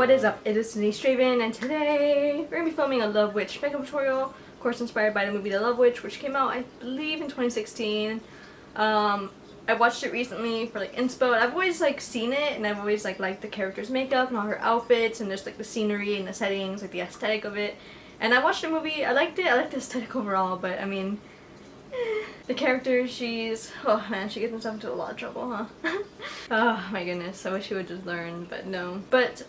What is up? It is Denise Draven, and today we're going to be filming a Love Witch makeup tutorial, of course inspired by the movie The Love Witch, which came out, I believe, in 2016. I watched it recently for like inspo, and I've always like seen it, and I've always like liked the character's makeup and all her outfits, and just like the scenery and the settings, like the aesthetic of it. And I watched the movie, I liked it, I liked the aesthetic overall, but I mean, the character, oh man, she gets herself into a lot of trouble, huh? Oh my goodness, I wish she would just learn, but no. But,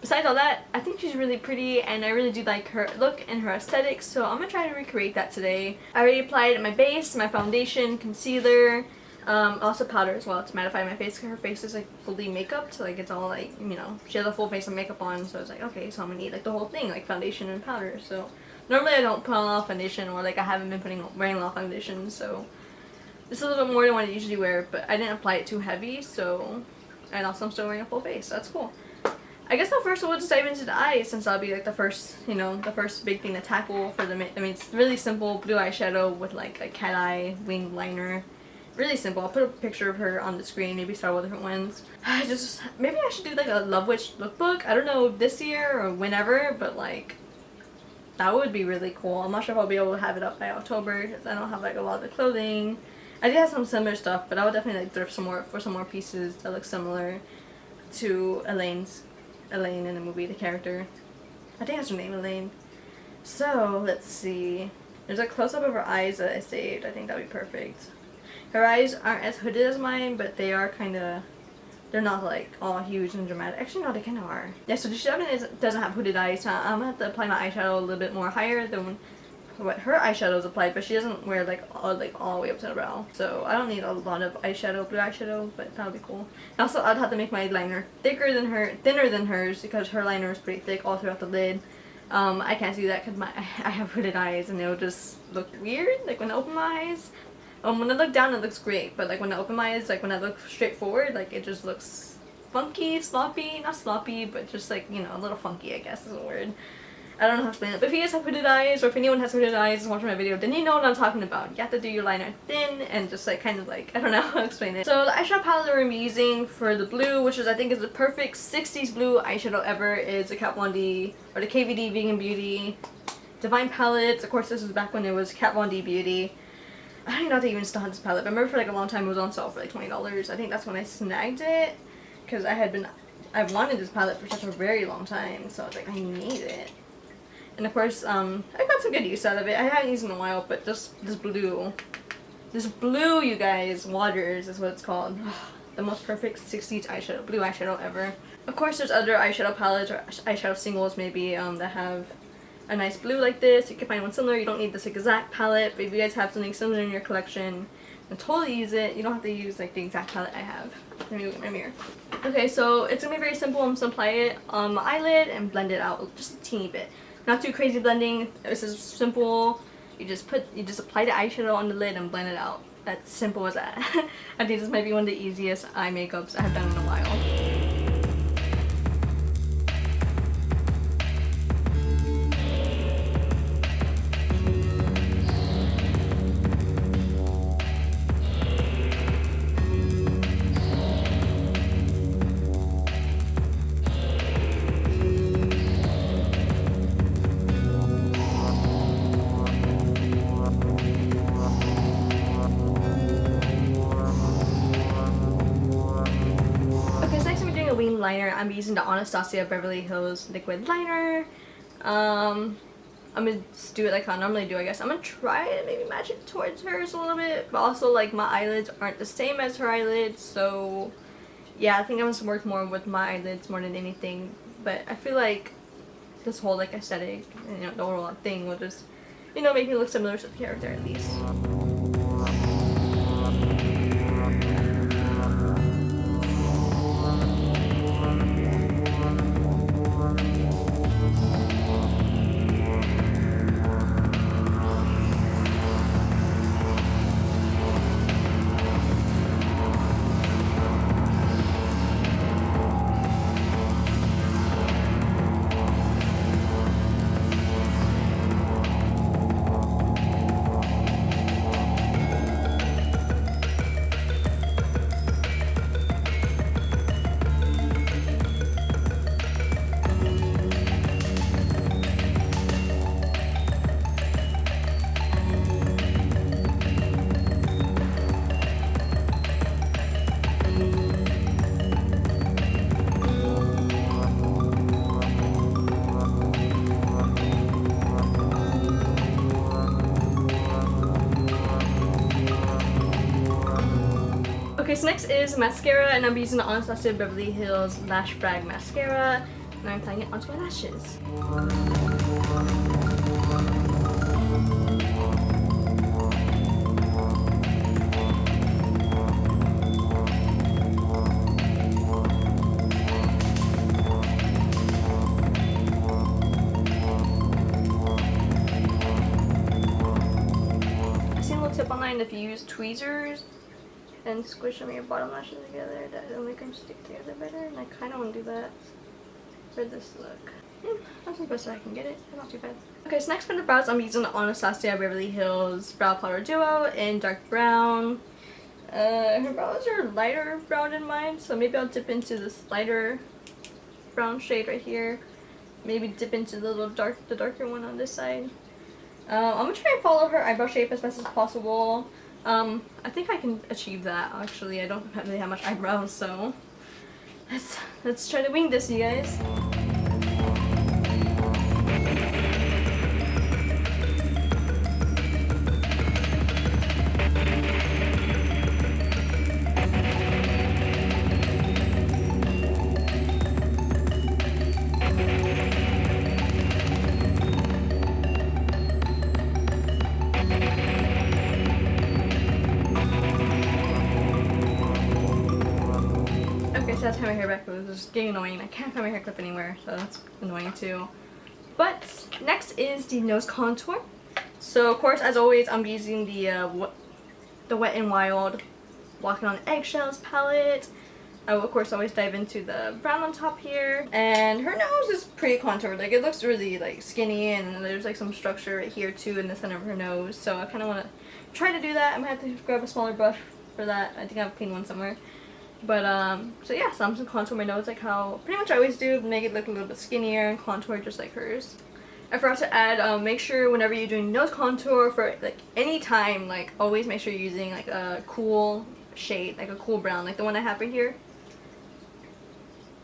besides all that, I think she's really pretty, and I really do like her look and her aesthetic, so I'm gonna try to recreate that today. I already applied my base, my foundation, concealer, also powder as well to mattify my face, because her face is like fully makeup, so like it's all like, you know, she has a full face of makeup on, so it's like, okay, so I'm gonna need like the whole thing, like foundation and powder, so. Normally I don't put on a lot of foundation, or like I haven't been wearing a lot of foundation, so this is a little bit more than what I usually wear, but I didn't apply it too heavy, so, and also I'm still wearing a full face, so that's cool. I guess first we'll just dive into the eyes, since that'll be like the first, you know, the first big thing to tackle for the, I mean, it's really simple, blue eyeshadow with like a cat eye winged liner. Really simple. I'll put a picture of her on the screen, maybe start with different ones. Maybe I should do like a Love Witch lookbook. I don't know this year or whenever, but like, that would be really cool. I'm not sure if I'll be able to have it up by October, because I don't have like a lot of the clothing. I did have some similar stuff, but I would definitely like thrift some more pieces that look similar to Elaine in the movie, the character. I think that's her name, Elaine. So let's see. There's a close-up of her eyes that I saved. I think that would be perfect. Her eyes aren't as hooded as mine, but they are kind of, they're not like all huge and dramatic. Actually, no, they kind of are. Yeah, so she definitely doesn't have hooded eyes. So I'm gonna have to apply my eyeshadow a little bit more higher than what her eyeshadow is applied, but she doesn't wear like all the way up to the brow. So I don't need a lot of eyeshadow, blue eyeshadow, but that would be cool. And also, I'd have to make my liner thinner than hers, because her liner is pretty thick all throughout the lid. I can't do that because I have hooded eyes, and it'll just look weird, like when I open my eyes. When I look down it looks great, but like when I open my eyes, like when I look straight forward, like it just looks funky, sloppy, not sloppy, but just like, you know, a little funky, I guess is a word. I don't know how to explain it, but if you guys have hooded eyes, or if anyone has hooded eyes and watching my video, then you know what I'm talking about. You have to do your liner thin and just like kind of like, I don't know how to explain it. So the eyeshadow palette that we're going to be using for the blue, which is I think is the perfect 60s blue eyeshadow ever, is the Kat Von D, or the KVD Vegan Beauty Divine Palettes. Of course, this was back when it was Kat Von D Beauty. I don't even know if they even still had this palette, but I remember for like a long time it was on sale for like $20. I think that's when I snagged it, because I wanted this palette for such a very long time, so I was like, I need it. And of course, I got some good use out of it. I haven't used it in a while, but just this blue, you guys, Waters is what it's called. The most perfect 60s eyeshadow, blue eyeshadow ever. Of course, there's other eyeshadow palettes or eyeshadow singles maybe that have a nice blue like this. You can find one similar. You don't need this exact palette, but if you guys have something similar in your collection, then totally use it. You don't have to use like the exact palette I have. Let me look at my mirror. Okay, so it's gonna be very simple. I'm just gonna apply it on my eyelid and blend it out just a teeny bit. Not too crazy blending. This is simple. You just apply the eyeshadow on the lid and blend it out. That's simple as that. I think this might be one of the easiest eye makeups I have done in a while. Liner. I'm using the Anastasia Beverly Hills liquid liner. I'm gonna just do it like I normally do, I guess. I'm gonna try to maybe match it towards hers a little bit, but also like my eyelids aren't the same as her eyelids, so yeah, I think I'm gonna work more with my eyelids more than anything. But I feel like this whole like aesthetic and, you know, the overall thing will just, you know, make me look similar to the character at least. so next is mascara, and I'm using the Anastasia Beverly Hills Lash Brag Mascara, and I'm applying it onto my lashes. Tip online, if you use tweezers and squish them your bottom lashes together, that'll make them stick together better, and I kind of want to do that for this look. That's the best I can get it. Not too bad. Okay, so next for the brows, I'm using the Anastasia Beverly Hills Brow Powder Duo in dark brown. Her brows are lighter brown than mine, so maybe I'll dip into this lighter brown shade right here. Maybe dip into the darker one on this side. I'm gonna try and follow her eyebrow shape as best as possible. I think I can achieve that, actually. I don't really have much eyebrows, so let's try to wing this, you guys. So that's how my hair back was just getting annoying. I can't find my hair clip anywhere, so that's annoying too. But next is the nose contour. So of course, as always, I'm using the Wet n Wild Walking on Eggshells palette. I will of course always dive into the brown on top here, and her nose is pretty contoured. Like, it looks really like skinny, and there's like some structure right here too in the center of her nose. So I kind of want to try to do that. I'm gonna have to grab a smaller brush for that. I think I have a clean one somewhere. But so yeah, so I'm just gonna contour my nose like how pretty much I always do, make it look a little bit skinnier and contour just like hers. I forgot to add, make sure whenever you're doing nose contour for like any time, like always make sure you're using like a cool shade, like a cool brown, like the one I have right here.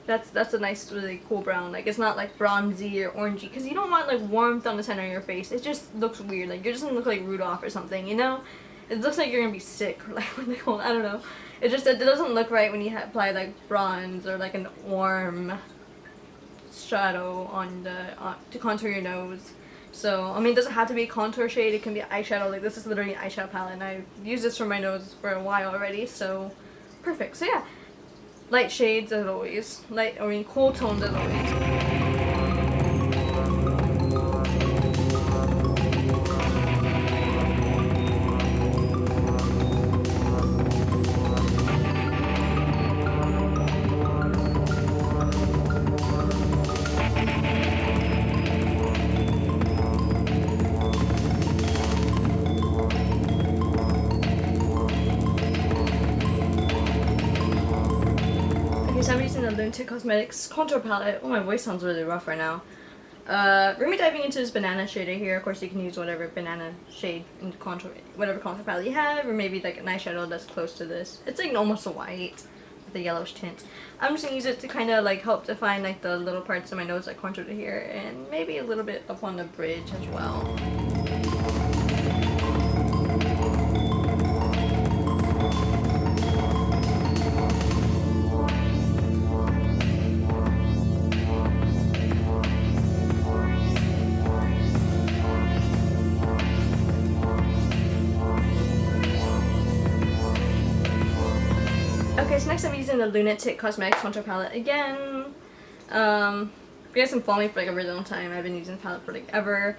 That's a nice, really cool brown. Like, it's not like bronzy or orangey, because you don't want like warmth on the center of your face. It just looks weird. Like, you're just gonna look like Rudolph or something, you know? It looks like you're gonna be sick, or like when they hold, I don't know. It doesn't look right when you apply like bronze or like an warm shadow on to contour your nose. So I mean, it doesn't have to be a contour shade. It can be eyeshadow. Like, this is literally an eyeshadow palette, and I've used this for my nose for a while already. So perfect. So yeah, light shades as always. Cool tones as always. So I'm using the Lunatic Cosmetics contour palette. Oh, my voice sounds really rough right now. We're gonna be diving into this banana shade right here. Of course, you can use whatever banana shade in contour, whatever contour palette you have, or maybe like an eyeshadow that's close to this. It's like almost a white with a yellowish tint. I'm just gonna use it to kind of like help define like the little parts of my nose that contour to here, and maybe a little bit up on the bridge as well. Okay, so next I'm using the Lunatic Cosmetics Contour Palette again. If you guys have followed me for like a really long time, I've been using the palette for like ever.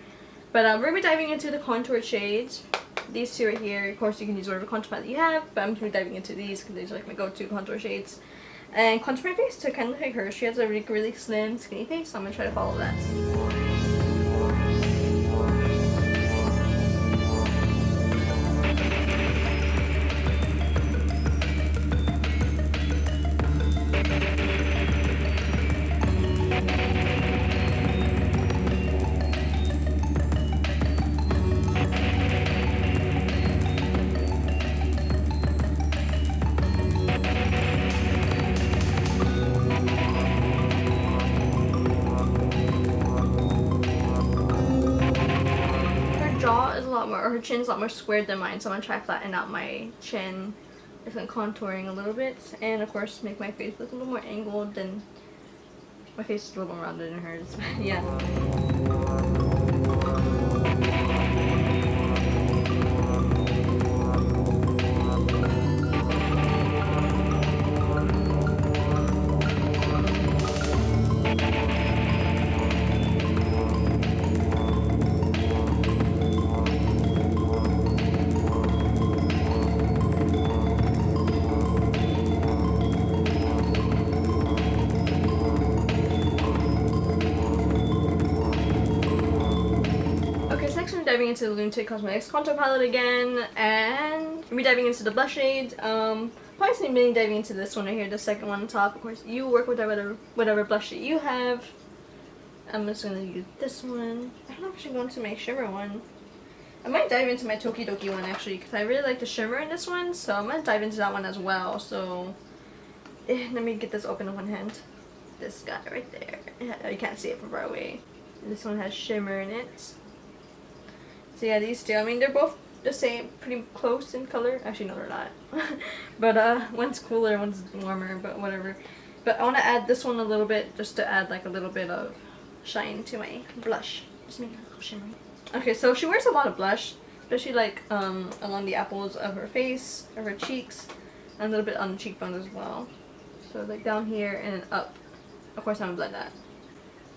But we're going to be diving into the contour shades. These two right here. Of course, you can use whatever contour palette you have, but I'm going to be diving into these because these are like my go-to contour shades. And contour my face to kind of look like her. She has a really slim, skinny face, so I'm going to try to follow that. Her chin's a lot more squared than mine, so I'm gonna try to flatten out my chin just like contouring a little bit, and of course make my face look a little more angled than my face is a little more rounded than hers. Yeah. Diving into the Lunatic Cosmetics contour palette again, and we're diving into the blush shades. Probably mainly diving into this one right here, the second one on top. Of course, you work with whatever blush shade you have. I'm just gonna use this one. I don't know if I should go into my shimmer one. I might dive into my Tokidoki one actually, because I really like the shimmer in this one, so I'm gonna dive into that one as well. So let me get this open in one hand. This guy right there. You can't see it from far away. This one has shimmer in it. So yeah, these two, I mean, they're both the same, pretty close in color. Actually, no, they're not. But one's cooler, one's warmer, but whatever. But I want to add this one a little bit, just to add like a little bit of shine to my blush. Just make it a little shimmery. Okay, so she wears a lot of blush, especially like along the apples of her face, of her cheeks, and a little bit on the cheekbones as well. So like down here and then up. Of course, I'm gonna blend that.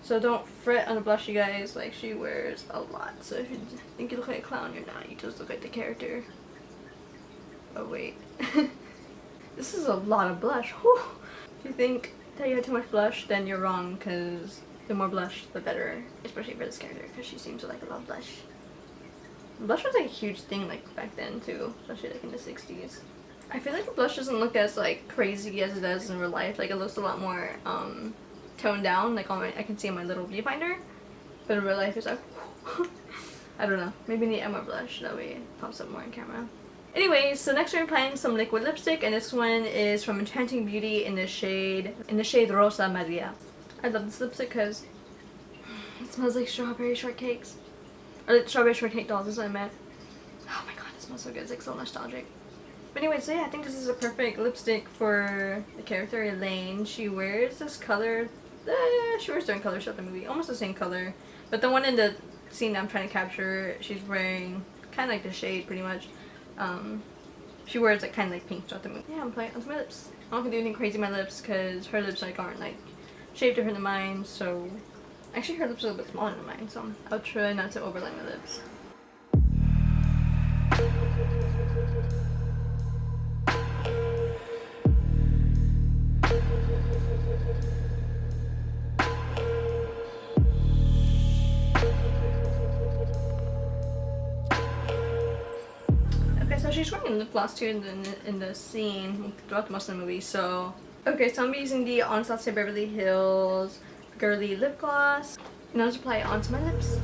So don't fret on the blush, you guys. Like, she wears a lot. So if you think you look like a clown, you're not. You just look like the character. Oh wait. This is a lot of blush. Whew. If you think that you have too much blush, then you're wrong, because the more blush, the better. Especially for this character, because she seems to like a lot of blush. Blush was like a huge thing like back then too, especially like in the 60s. I feel like the blush doesn't look as like crazy as it does in real life. Like, it looks a lot more toned down, like on my, I can see on my little viewfinder, but in real life it's like I don't know, maybe I need to add more blush, that way it pops up more on camera. Anyways, so next we're applying some liquid lipstick, and this one is from Enchanting Beauty in the shade Rosa Maria. I love this lipstick because it smells like strawberry shortcakes, or like strawberry shortcake dolls, is what I meant. Oh my god, it smells so good, it's like so nostalgic. But anyway, so yeah, I think this is a perfect lipstick for the character Elaine. She wears this color. She wears different colors throughout the movie, almost the same color. But the one in the scene that I'm trying to capture, she's wearing kind of like the shade, pretty much. She wears like kind of like pink throughout the movie. Yeah, I'm applying it onto my lips. I'm not gonna do anything crazy on my lips because her lips like aren't like shaped different than mine. So actually, her lips are a little bit smaller than mine, so I'll try not to overlay my lips. So she's wearing lip gloss too in the scene throughout most of the movie. So okay, so I'm using the Anastasia Beverly Hills Girly Lip Gloss, and I'll just apply it onto my lips.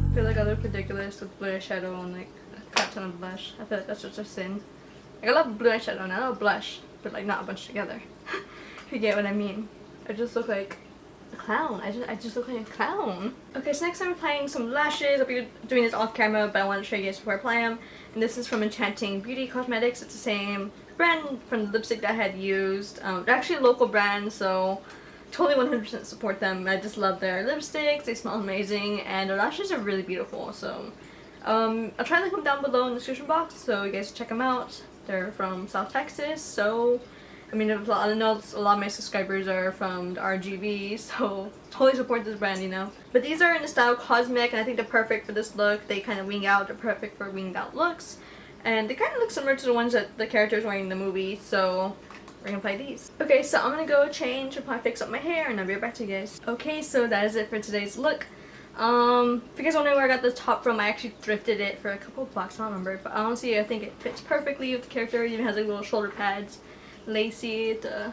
I feel like I look ridiculous with blue eyeshadow and like a crap ton of blush. I feel like that's just a sin. Like, I love blue eyeshadow and I love blush, but like not a bunch together. If you get what I mean. I just look like a clown. I just look like a clown. Okay, so next I'm applying some lashes. I'll be doing this off camera, but I want to show you guys before I apply them. And this is from Enchanting Beauty Cosmetics. It's the same brand from the lipstick that I had used. They're actually a local brand, so totally 100% support them. I just love their lipsticks. They smell amazing, and their lashes are really beautiful. So I'll try to link them down below in the description box so you guys can check them out. They're from South Texas, so I mean, I know a lot of my subscribers are from the RGB, so totally support this brand, you know. But these are in the style Cosmic, and I think they're perfect for this look. They kind of wing out. They're perfect for winged out looks, and they kind of look similar to the ones that the character's wearing in the movie. So we're gonna apply these. Okay, so I'm gonna go change and probably fix up my hair, and I'll be right back to you guys. Okay, so that is it for today's look. If you guys wondering where I got the top from, I actually thrifted it for a couple of bucks, I don't remember, but honestly I think it fits perfectly with the character. It even has like little shoulder pads, lacy, the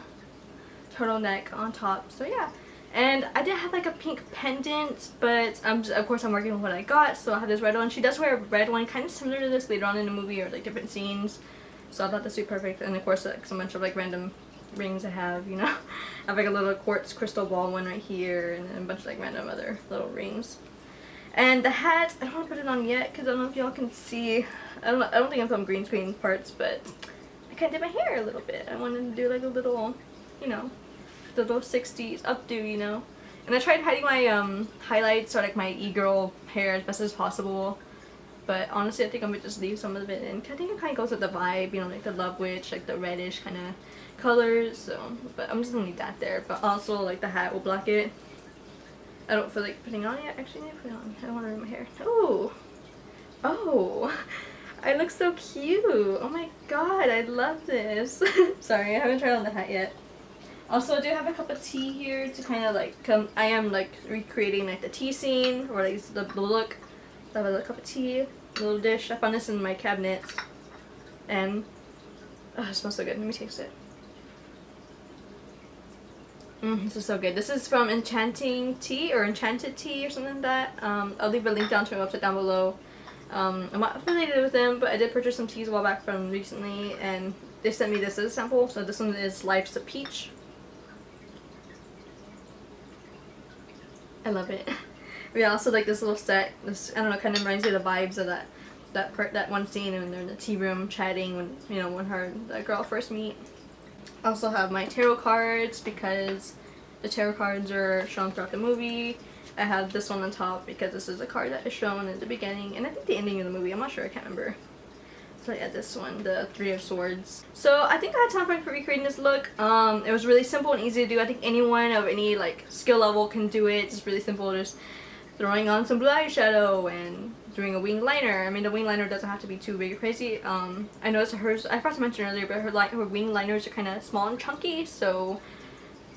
turtleneck on top. So yeah, And I did have like a pink pendant, but of course I'm working with what I got, so I have this red one. She does wear a red one, kind of similar to this later on in the movie, or like different scenes. So I thought this would be perfect. And of course, like some bunch of like random rings I have, you know. I have like a little quartz crystal ball one right here, and then a bunch of like random other little rings. And the hat, I don't want to put it on yet because I don't know if y'all can see. I don't think I'm filming green screen parts, but I kind of did my hair a little bit. I wanted to do like a little, you know, the little 60s updo, you know. And I tried hiding my highlights or like my e-girl hair as best as possible. But honestly, I think I'm gonna just leave some of it in. I think it kind of goes with the vibe, you know, like the Love Witch, like the reddish kind of colors. So, but I'm just gonna leave that there. But also, like the hat will block it. I don't feel like putting it on yet. Actually, I need to put it on. I don't want to ruin my hair. Oh, oh, I look so cute. Oh my god, I love this. Sorry, I haven't tried on the hat yet. Also, I do have a cup of tea here to kind of like I am like recreating like the tea scene or like the look. So I have a little cup of tea, a little dish. I found this in my cabinet, and oh, it smells so good. Let me taste it. This is so good. This is from Enchanting Tea or Enchanted Tea or something like that. I'll leave a link down to my website down below. I'm not affiliated with them, but I did purchase some teas a while back from recently, and they sent me this as a sample. So this one is Life's a Peach. I love it. We also like this little set. This, I don't know, kind of reminds me of the vibes of that one scene when they're in the tea room chatting when, you know, when her and the girl first meet. I also have my tarot cards because the tarot cards are shown throughout the movie. I have this one on top because this is a card that is shown at the beginning and I think the ending of the movie. I'm not sure, I can't remember. So yeah, this one, the Three of Swords. So I think I had time for recreating this look. It was really simple and easy to do. I think anyone of any like skill level can do it. It's really simple, just throwing on some blue eyeshadow and doing a wing liner. I mean, the wing liner doesn't have to be too big or crazy. I noticed hers, I forgot to mention earlier, but her wing liners are kind of small and chunky, so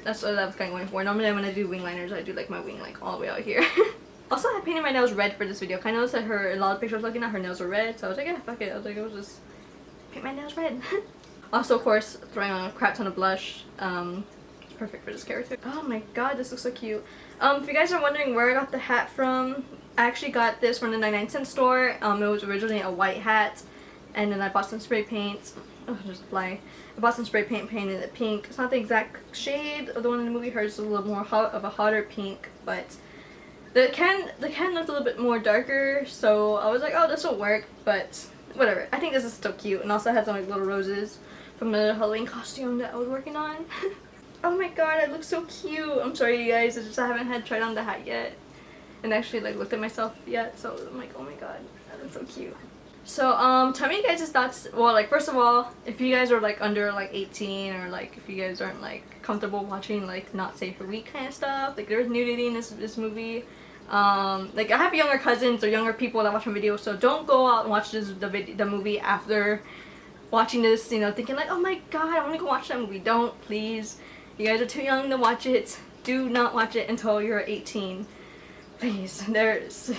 that's what I was kind of going for. Normally when I do wing liners, I do like my wing like all the way out here. Also, I painted my nails red for this video. I noticed that a lot of pictures looking at her nails were red, so I was like, yeah, fuck it. I was like, I'll just paint my nails red. Also, of course, throwing on a crap ton of blush. It's perfect for this character. Oh my god, this looks so cute. If you guys are wondering where I got the hat from, I actually got this from the 99-cent store. It was originally a white hat, and then I bought some spray paint. Oh, there's a fly. I bought some spray paint, painted it pink. It's not the exact shade of the one in the movie. Hers is a little more of a hotter pink, but the can looked a little bit more darker, so I was like, oh, this will work, but whatever. I think this is still cute, and also has some like little roses from the Halloween costume that I was working on. Oh my god, I look so cute. I'm sorry you guys, I haven't had tried on the hat yet and actually like looked at myself yet, so I'm like, oh my god, that looks so cute. So tell me you guys' thoughts. Well, like, first of all, if you guys are like under like 18, or like if you guys aren't like comfortable watching like not safe for week kind of stuff, like there's nudity in this movie. Like I have younger cousins or younger people that watch my videos, so don't go out and watch the movie after watching this, you know, thinking like, oh my god, I want to go watch that movie. Don't, please. You guys are too young to watch it. Do not watch it until you're 18. Please. There's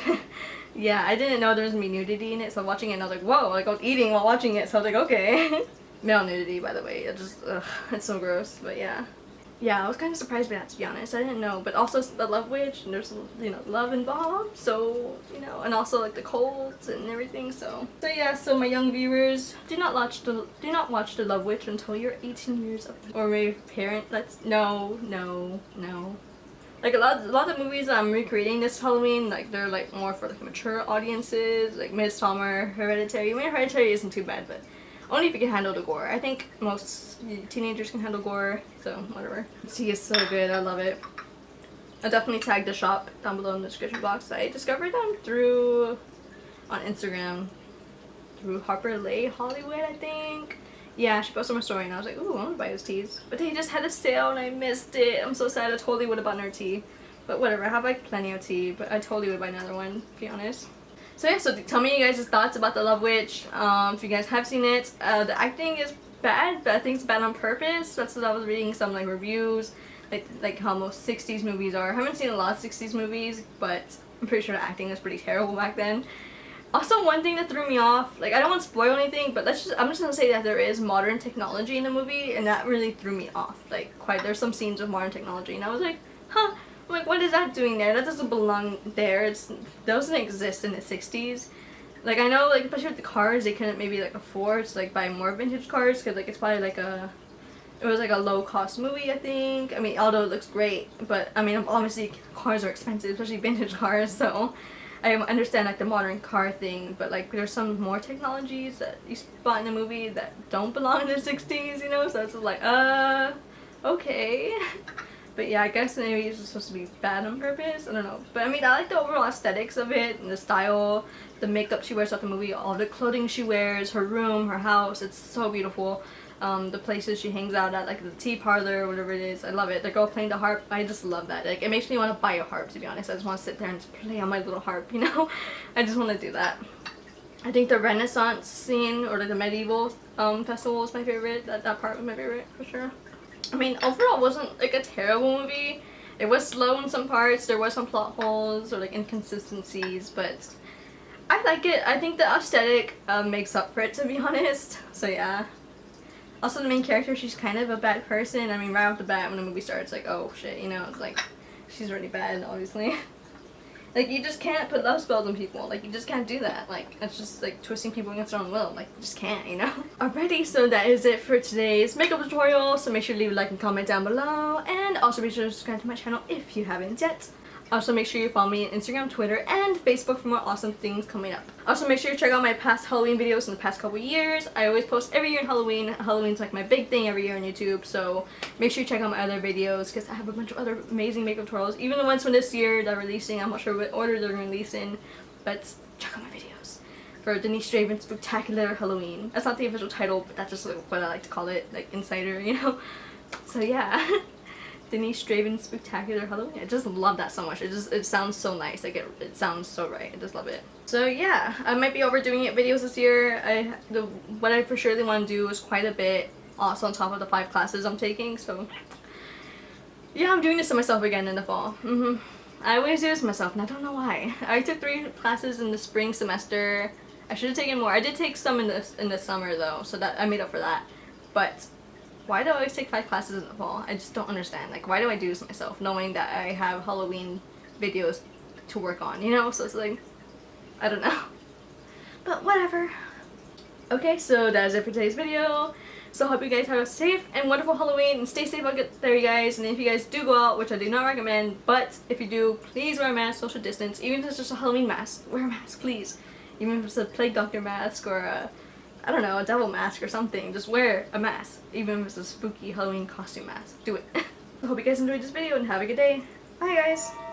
yeah, I didn't know there was gonna be nudity in it, so watching it and I was like, whoa, like I was eating while watching it, so I was like, okay. Male nudity, by the way. It just, ugh, it's so gross, but yeah. Yeah, I was kind of surprised by that, to be honest. I didn't know, but also the Love Witch, and there's, you know, love involved, so, you know, and also like the colds and everything, so yeah. So my young viewers, do not watch the Love Witch until you're 18 years old, or maybe parent. No. Like a lot of the movies I'm recreating this Halloween, like they're like more for like mature audiences, like Midsommar, Hereditary. I mean, Hereditary isn't too bad, but only if you can handle the gore. I think most teenagers can handle gore, so whatever. Tea is so good, I love it. I'll definitely tag the shop down below in the description box. I discovered them on Instagram, through Harper Leigh Hollywood, I think. Yeah, she posted my story and I was like, ooh, I want to buy those teas. But they just had a sale and I missed it. I'm so sad. I totally would have bought another tea. But whatever, I have like plenty of tea, but I totally would buy another one, to be honest. So yeah, so tell me you guys' thoughts about The Love Witch. If you guys have seen it. The acting is bad, but I think it's bad on purpose. That's what I was reading, some like reviews, like how most 60s movies are. I haven't seen a lot of 60s movies, but I'm pretty sure the acting was pretty terrible back then. Also, one thing that threw me off, like I don't want to spoil anything, but I'm just gonna say that there is modern technology in the movie, and that really threw me off. Like there's some scenes with modern technology, and I was like, huh, I'm like, what is that doing there? That doesn't belong there. It doesn't exist in the 60s. Like, I know, like, especially with the cars, they couldn't maybe, like, afford to, like, buy more vintage cars, because, like, it's probably, like, it was, like, a low-cost movie, I think. I mean, although it looks great, but, I mean, obviously, cars are expensive, especially vintage cars, so I understand, like, the modern car thing, but, like, there's some more technologies that you spot in the movie that don't belong in the 60s, you know, so it's just like, okay. But yeah, I guess maybe it's just supposed to be bad on purpose. I don't know. But I mean, I like the overall aesthetics of it, and the style, the makeup she wears throughout the movie, all the clothing she wears, her room, her house. It's so beautiful. The places she hangs out at, like the tea parlor or whatever it is. I love it. The girl playing the harp, I just love that. Like, it makes me want to buy a harp, to be honest. I just want to sit there and just play on my little harp, you know? I just want to do that. I think the Renaissance scene, or like the medieval festival is my favorite. That part was my favorite, for sure. I mean, overall, it wasn't like a terrible movie. It was slow in some parts. There were some plot holes or like inconsistencies, but I like it. I think the aesthetic makes up for it, to be honest. So yeah. Also, the main character, she's kind of a bad person. I mean, right off the bat, when the movie starts, like, oh shit, you know, it's like, she's really bad, obviously. Like, you just can't put love spells on people. Like, you just can't do that. Like, it's just, like, twisting people against their own will. Like, you just can't, you know? Alrighty, so that is it for today's makeup tutorial. So make sure to leave a like and comment down below. And also be sure to subscribe to my channel if you haven't yet. Also, make sure you follow me on Instagram, Twitter, and Facebook for more awesome things coming up. Also, make sure you check out my past Halloween videos in the past couple years. I always post every year on Halloween. Halloween's like my big thing every year on YouTube, so make sure you check out my other videos because I have a bunch of other amazing makeup tutorials. Even the ones from this year that are releasing, I'm not sure what order they're releasing, but check out my videos for Denise Draven's Spectacular Halloween. That's not the official title, but that's just like what I like to call it, like insider, you know? So yeah. Denise Draven's Spectacular Halloween. I just love that so much. It sounds so nice. Like it sounds so right. I just love it. So yeah, I might be overdoing it videos this year. What I for surely want to do is quite a bit. Also on top of the 5 classes I'm taking. So yeah, I'm doing this to myself again in the fall. I always do this to myself, and I don't know why. I took 3 classes in the spring semester. I should have taken more. I did take some in the summer though, so that I made up for that. But why do I always take 5 classes in the fall? I just don't understand. Like, why do I do this to myself, knowing that I have Halloween videos to work on, you know? So it's like, I don't know. But whatever. Okay, so that is it for today's video. So I hope you guys have a safe and wonderful Halloween, and stay safe out there, you guys. And if you guys do go out, which I do not recommend, but if you do, please wear a mask, social distance. Even if it's just a Halloween mask, wear a mask, please. Even if it's a plague doctor mask or a, I don't know, a devil mask or something. Just wear a mask, even if it's a spooky Halloween costume mask. Do it. I hope you guys enjoyed this video and have a good day. Bye guys!